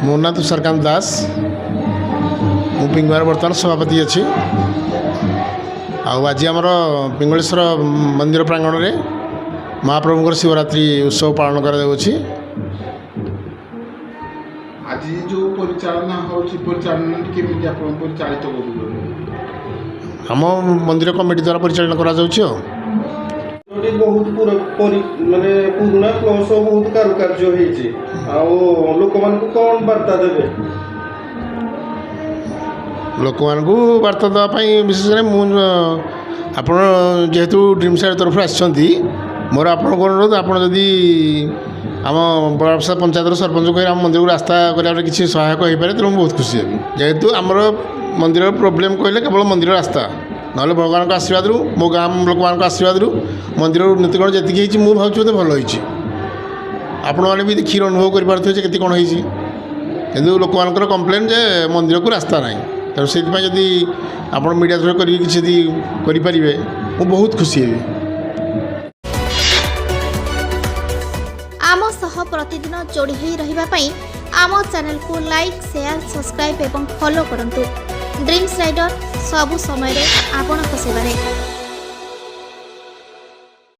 ମୋ ନାଁ ତୁଷାରକାନ୍ତ ଦାସ। ମୁଁ ପିଙ୍ଗୁଆର ବର୍ତ୍ତମାନ ସଭାପତି ଅଛି। ଆଉ ଆଜି ଆମର ପିଙ୍ଗଳେଶ୍ୱର ମନ୍ଦିର ପ୍ରାଙ୍ଗଣରେ ମହାପ୍ରଭୁଙ୍କର ଶିବରାତ୍ରି ଉତ୍ସବ ପାଳନ କରାଯାଉଅଛି। ଆଜି ଯେଉଁ ପରିଚାଳନା ହେଉଛି ପରିଚାଳନାଟି କେମିତି ଆପଣ ପରିଚାଳିତ କରୁଛନ୍ତି? ଆମ ମନ୍ଦିର କମିଟି ଦ୍ୱାରା ପରିଚାଳନା କରାଯାଉଛି। ଆଉ ବହୁତ ମାନେ ପୁରୁଣା ପ୍ଲସ୍ ବହୁତ କାରୁକାର୍ଯ୍ୟ ହେଇଛି। ଆଉ ଲୋକମାନଙ୍କୁ କ'ଣ ବାର୍ତ୍ତା ଦେବେ? ଲୋକମାନଙ୍କୁ ବାର୍ତ୍ତା ଦେବା ପାଇଁ ବିଶେଷ କରି ମୁଁ ଆପଣ ଯେହେତୁ ଡ୍ରିମ୍ ସାଇଡ୍ ତରଫରୁ ଆସିଛନ୍ତି, ମୋର ଆପଣଙ୍କ ଅନୁରୋଧ, ଆପଣ ଯଦି ଆମ ବଡ଼ବର୍ଷା ପଞ୍ଚାୟତର ସରପଞ୍ଚ କହି ଆମ ମନ୍ଦିରକୁ ରାସ୍ତା କରିବାରେ କିଛି ସହାୟକ ହୋଇପାରେ ତେଣୁ ମୁଁ ବହୁତ ଖୁସି ହେବି। ଯେହେତୁ ଆମର ମନ୍ଦିରର ପ୍ରୋବ୍ଲେମ୍ କହିଲେ କେବଳ ମନ୍ଦିର ରାସ୍ତା, ନହେଲେ ଭଗବାନଙ୍କ ଆଶୀର୍ବାଦରୁ, ମୋ ଗାଁ ଲୋକମାନଙ୍କ ଆଶୀର୍ବାଦରୁ ମନ୍ଦିରର ଉନ୍ନତିକରଣ ଯେତିକି ହେଇଛି ମୁଁ ଭାବୁଛି ବୋଧେ ଭଲ ହେଇଛି। ଆପଣମାନେ ବି କ୍ଷୀର ଅନୁଭବ କରିପାରୁଥିବେ ଯେ କେତେ କ'ଣ ହେଇଛି। କିନ୍ତୁ ଲୋକମାନଙ୍କର କମ୍ପ୍ଲେନ୍ ଯେ ମନ୍ଦିରକୁ ରାସ୍ତା ନାହିଁ। ତେଣୁ ସେଥିପାଇଁ ଯଦି ଆପଣ ମିଡ଼ିଆ ଥ୍ରୁ କରିକି କିଛି ଯଦି କରିପାରିବେ ମୁଁ ବହୁତ ଖୁସି ହେବି। ଆମ ସହ ପ୍ରତିଦିନ ଯୋଡ଼ି ହୋଇ ରହିବା ପାଇଁ ଆମ ଚ୍ୟାନେଲକୁ ଲାଇକ୍, ସେୟାର, ସବସ୍କ୍ରାଇବ୍ ଏବଂ ଫଲୋ କରନ୍ତୁ। ଡ୍ରିମ୍ସ ରାଇଡର ସବୁ ସମୟରେ ଆପଣଙ୍କ ସେବାରେ।